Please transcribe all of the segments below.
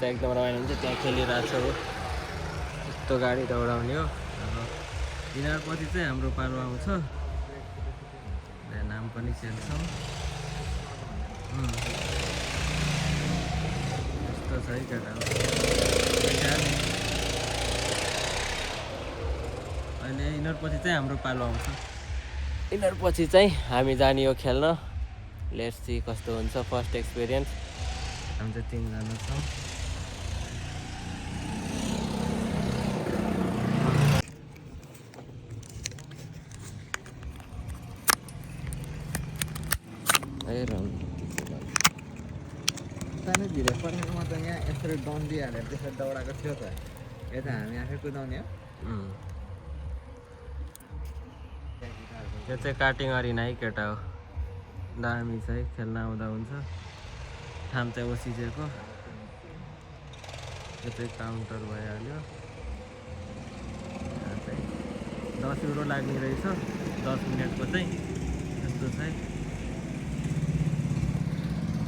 एकदम रमाइलो हुन्छ त्यहाँ खेलिरहेको छ हो यस्तो गाडी दौडाउने हो अब यिनीहरूपछि चाहिँ हाम्रो पालो आउँछ नाम पनि खेल्छौँ यस्तो छ है केटा अहिले यिनीहरूपछि चाहिँ हाम्रो पालो आउँछ यिनीहरूपछि चाहिँ हामी जाने हो खेल्न लेट्स सी कस्तो हुन्छ फर्स्ट एक्सपिरियन्स हामी चाहिँ 3 जना छौँ सानो धिरे परेकोमा त यहाँ यसरी डन्डी हालेर त्यसरी दौडाएको थियो त यता हामी आफै कुदाउने हो यो चाहिँ काटिङ अरिना है केटा हो दामी चाहिँ खेल्न आउँदा हुन्छ ठाम चाहिँ ओसिजेको यो चाहिँ काउन्टर भइहाल्यो यहाँ चाहिँ 10 युरो लाग्ने रहेछ 10 मिनटको चाहिँ यस्तो चाहिँ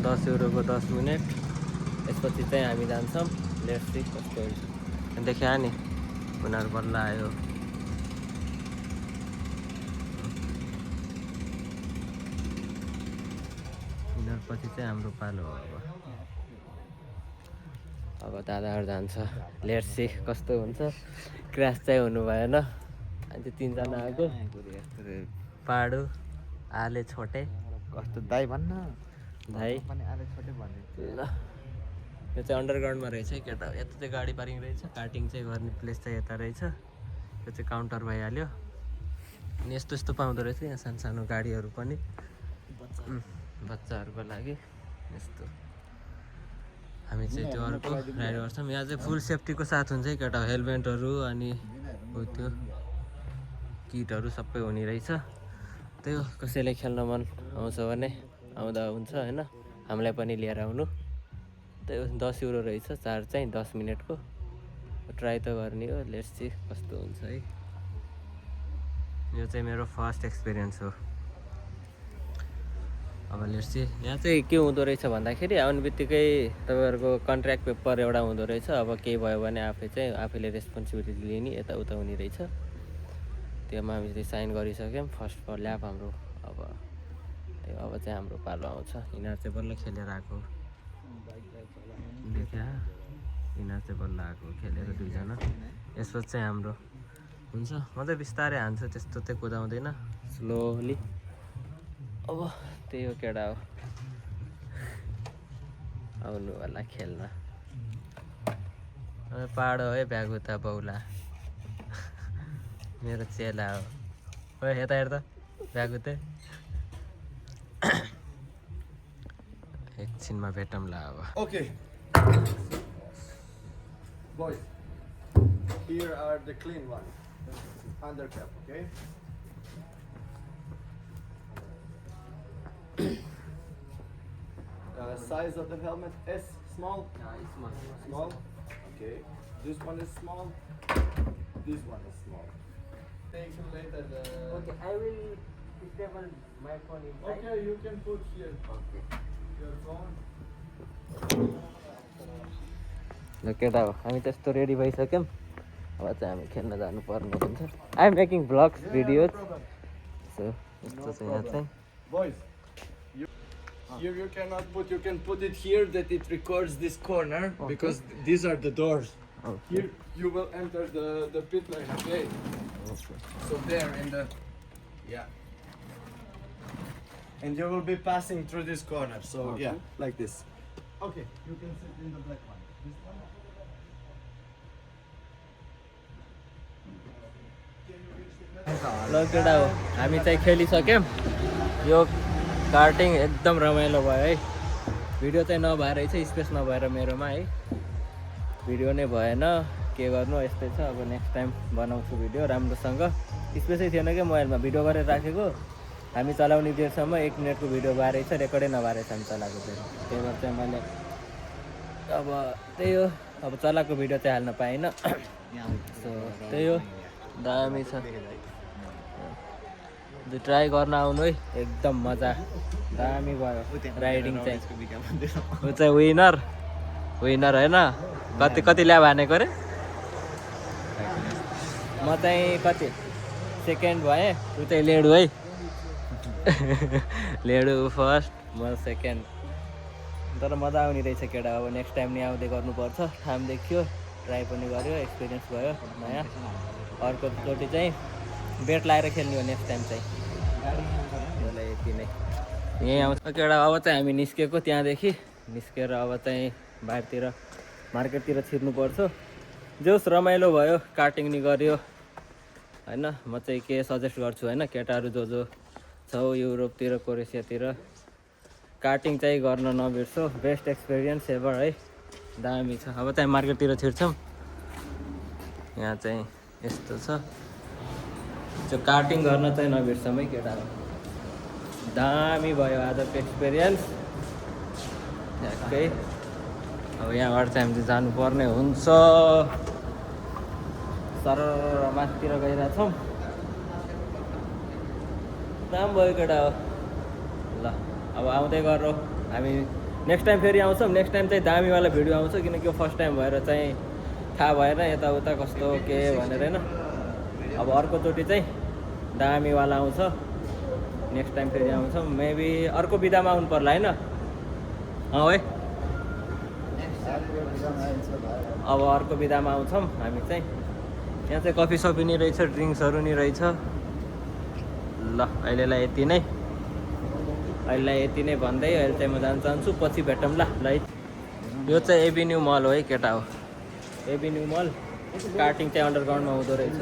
10 युरोको 10 मिनट यसपछि चाहिँ हामी जान्छौँ लेट्स सी कस्तो हुन्छ देखिया नि उनीहरू बल्ल आयो यिनीहरूपछि चाहिँ हाम्रो पालो हो अब दादाहरू जान्छ लेट्स सी कस्तो हुन्छ क्रास चाहिँ हुनु भएन अनि 3 जना आएको पाडो आले छोटे कस्तो दाइ भन्न भाइ पनि आले छोटे भन्ने ल यो चाहिँ अन्डरग्राउन्डमा रहेछ है केटा यता चाहिँ गाडी पार्किङ रहेछ कार्टिङ चाहिँ गर्ने प्लेस चाहिँ यता रहेछ यो चाहिँ काउन्टर भइहाल्यो अनि यस्तो यस्तो पाउँदो रहेछ यहाँ सानो सानो गाडीहरू पनि बच्चाहरूको लागि यस्तो हामी चाहिँ त्यो अर्को राइड गर्छौँ यहाँ चाहिँ फुल सेफ्टीको साथ हुन्छ है केटा हेलमेटहरू अनि त्यो किटहरू सबै हुने रहेछ त्यही हो कसैले खेल्न मन आउँछ भने आउँदा हुन्छ होइन हामीलाई पनि लिएर आउनु त्यही हो 10 युरो रहेछ चार्ज चाहिँ 10 मिनटको ट्राई त गर्ने हो लेट्स सी कस्तो हुन्छ है यो चाहिँ मेरो फर्स्ट एक्सपिरियन्स हो अब लेट्स सी यहाँ चाहिँ के हुँदो रहेछ भन्दाखेरि आउने बित्तिकै तपाईँहरूको कन्ट्र्याक्ट पेपर एउटा हुँदो रहेछ अब केही भयो भने आफैले रेस्पोन्सिबिलिटी लिने यताउता हुने रहेछ त्योमा हामी चाहिँ साइन गरिसक्यौँ फर्स्ट फर ल्याब हाम्रो अब चाहिँ हाम्रो पालो आउँछ यिनीहरू चाहिँ बल्ल खेलेर आएको देखा यिनीहरू चाहिँ बल्ल आएको खेलेर 2 जना यसपछि चाहिँ हाम्रो हुन्छ म चाहिँ बिस्तारै हान्छु त्यस्तो चाहिँ कुदाउँदैन स्लोली अब त्यही हो केटा हो आउनु होला खेल्न पाहाड है भ्यागुता बौला मेरो चेला हो यता हेर्दा भ्यागुते एकछिनमा भेटौँला अब Okay. Boys, here are the clean ones. Undercap, okay? Size of the helmet is small? Small? Okay. This one is small. This one is small. Take later the... Okay, I will disable my phone inside. Okay, you can put here. Okay. Your phone. ल केटा हो हामी त्यस्तो ready भइसक्यौँ अब चाहिँ हामी खेल्न जानुपर्ने हुन्छ I am making blogs videos so यस्तो छ यहाँ चाहिँ Boys, here you cannot put, you can put it here that it records this corner because these are the doors. Here you will enter the pit lane, okay? So there in the, yeah. And you will be passing through this corner, so yeah, like this. Okay, you can sit in the black one. This one. ल केटा हो हामी चाहिँ खेलिसक्यौँ यो कार्टिङ एकदम रमाइलो भयो है भिडियो चाहिँ नभएर चाहिँ स्पेस नभएर मेरोमा है भिडियो नै भएन के गर्नु यस्तै छ अब नेक्स्ट टाइम बनाउँछु भिडियो राम्रोसँग स्पेसै थिएन क्या मोबाइलमा भिडियो गरेर राखेको हामी चलाउने बेरसम्म 1 मिनटको भिडियो भएरै छ रेकर्डै नभएर हामी चलाएको थियौँ त्यही भएर चाहिँ मैले अब त्यही हो अब चलाएको भिडियो चाहिँ हाल्न पाइनँ सो त्यही हो दामी छ ट्राई गर्न आउनु है एकदम मजा दामी भयो राइडिङ चाहिँ ऊ चाहिँ विनर विनर होइन कति कति ल्याब हानेको अरे म चाहिँ कति सेकेन्ड भएँ ऊ चाहिँ लेडु है लेडु फर्स्ट म सेकेन्ड तर मजा आउने रहेछ केटा अब नेक्स्ट टाइम नि आउँदै गर्नुपर्छ ठाम देखियो ट्राई पनि गऱ्यो एक्सपिरियन्स भयो नयाँ अर्कोचोटि चाहिँ बेट लाएर खेल्ने हो नेक्स्ट टाइम चाहिँ यति नै यहीँ आउँछ केटा अब चाहिँ हामी निस्केको त्यहाँदेखि निस्केर अब चाहिँ बाहिरतिर मार्केटतिर छिर्नुपर्छ जोस् रमाइलो भयो कार्टिङ नि गऱ्यो होइन म चाहिँ के सजेस्ट गर्छु होइन केटाहरू जो जो छौ युरोपतिर क्रोएसियातिर कार्टिङ चाहिँ गर्न नबिर्सो बेस्ट एक्सपिरियन्स एभर है दामी छ अब चाहिँ मार्केटतिर छिर्छौँ यहाँ चाहिँ यस्तो छ त्यो कार्टिङ गर्न चाहिँ नबिर्सौँ है केटाहरू दामी भयो आजको एक्सपिरियन्स ट्याक्कै अब यहाँबाट चाहिँ हामीले जानुपर्ने हुन्छ सर माथितिर गइरहेछौँ राम्रो भयो केटा हो ल अब आउँदै गरौँ हामी नेक्स्ट टाइम फेरि आउँछौँ नेक्स्ट टाइम चाहिँ दामीवाला भिडियो आउँछ किनकि यो फर्स्ट टाइम भएर चाहिँ थाहा भएन यताउता कस्तो के भनेर होइन अब अर्कोचोटि चाहिँ दामीवाला आउँछ नेक्स्ट टाइम फेरि आउँछौँ मेबी अर्को बिदामा आउनु पर्ला होइन है अब अर्को बिदामा आउँछौँ हामी चाहिँ यहाँ चाहिँ कफी सपी नि रहेछ ड्रिङ्क्सहरू नि रहेछ ल अहिलेलाई यति नै भन्दै अहिले चाहिँ म जान चाहन्छु पछि भेटौँ ल यो चाहिँ एभिन्यू मल हो है केटा हो एभिन्यू मल कार्टिङ चाहिँ अन्डरग्राउन्डमा हुँदो रहेछ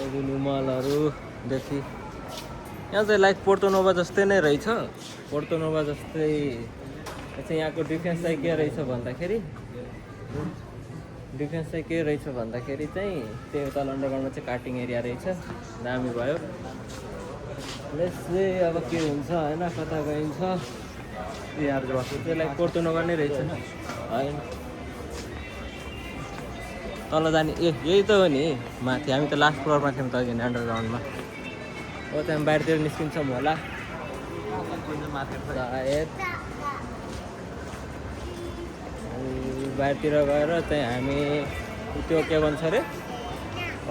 एभिन्यू मलहरूदेखि यहाँ चाहिँ लाइक पोर्तो नोभा जस्तै नै रहेछ पोर्तो नोभा जस्तै चाहिँ यहाँको डिफरेन्स चाहिँ के रहेछ भन्दाखेरि चाहिँ त्यो तल अन्डरग्राउन्डमा चाहिँ कार्टिङ एरिया रहेछ दामी भयो यसले अब के हुन्छ होइन कता गइन्छ यहाँ चाहिँ लाइक पोर्तो नोभा नै रहेछ होइन तल जाने यही त हो नि माथि हामी त लास्ट फ्लोरमा थियौँ त अघि अन्डरग्राउन्डमा हो त्यहाँ बाहिरतिर निस्किन्छौँ होला सायद बाहिरतिर गएर चाहिँ हामी त्यो के भन्छ अरे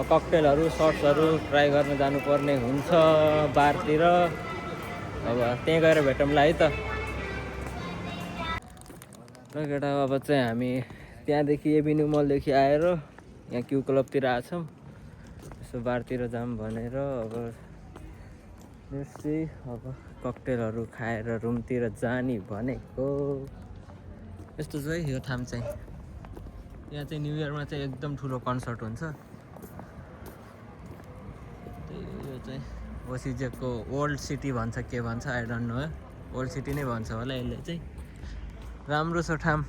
ककटेलहरू सर्ट्सहरू ट्राई गर्न जानुपर्ने हुन्छ बारतिर अब त्यहीँ गएर भेटौँला है त र केटा अब चाहिँ हामी त्यहाँदेखि एभिन्यू मलदेखि आएर यहाँ क्यु क्लबतिर आएछौँ यसो बारतिर जाऊँ भनेर अब चाहिँ अब ककटेलहरू खाएर रुमतिर जाने भनेको यस्तो छ है यो ठाउँ चाहिँ यहाँ चाहिँ न्यु इयरमा चाहिँ एकदम ठुलो कन्सर्ट हुन्छ यो चाहिँ ओसिजेको ओल्ड सिटी भन्छ के भन्छ I don't know old city नै भन्छ होला यसले चाहिँ राम्रो छ ठाउँ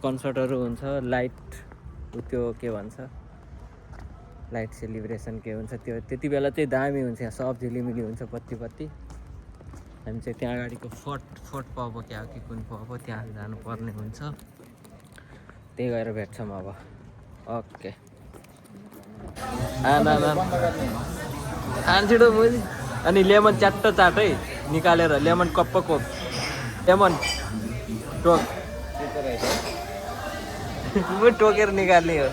कन्सर्टहरू हुन्छ लाइट त्यो के भन्छ लाइट सेलिब्रेसन के हुन्छ त्यो त्यति बेला चाहिँ दामी हुन्छ यहाँ सब झिलिमिली हुन्छ पत्ती हामी चाहिँ त्यहाँ अगाडिको फोर्ट पब क्या हो कि कुन पब त्यहाँ जानुपर्ने हुन्छ त्यही गएर भेट्छौँ अब ओके छिटो मुझी अनि लेमन च्याट्टो चाट है निकालेर लेमन कप्प कोक लेमन टोक टोकेर निकाल्ने हो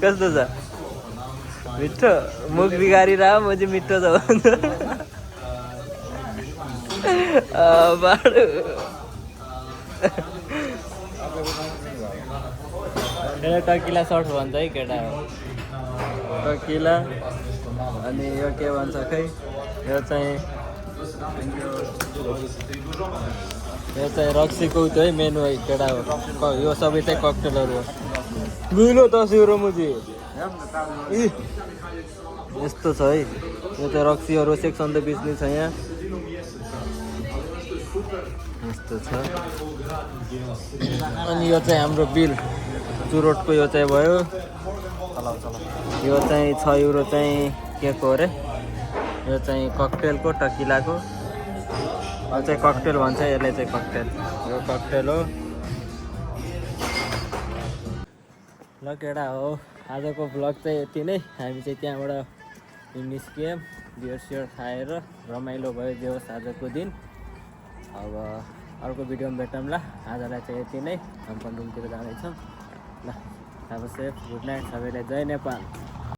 कस्तो छ मिठो मुख बिगारी रहा म चाहिँ मिठो छ बाडो टकिला सर्ट भन्छ है केटा हो टकिला अनि यो के भन्छ खै यो चाहिँ रक्सीको त्यो है मेनु है केटा हो यो सबै चाहिँ ककटेलहरू हो गुलो 10 युरो मुजी यस्तो छ है यो चाहिँ रक्सीहरू सेक्स अन द बिजनेस छ यहाँ यस्तो छ अनि यो चाहिँ हाम्रो बिल चुरोटको यो चाहिँ भयो यो चाहिँ 6 युरो चाहिँ के को अरे यो चाहिँ ककटेलको टकिलाको यो चाहिँ ककटेल भन्छ यसलाई चाहिँ ककटेल यो ककटेल हो ल केटा हो आजको भ्लग चाहिँ यति नै हामी चाहिँ त्यहाँबाट निस्क्यौँ बियर सियर खाएर रमाइलो भयो जे होस् आजको दिन अब अर्को भिडियोमा भेटौँ ल। आजलाई चाहिँ यति नै, हामी पनि रुमतिर जाँदैछौँ ल। अब सेफ, गुड नाइट सबैलाई, जय नेपाल।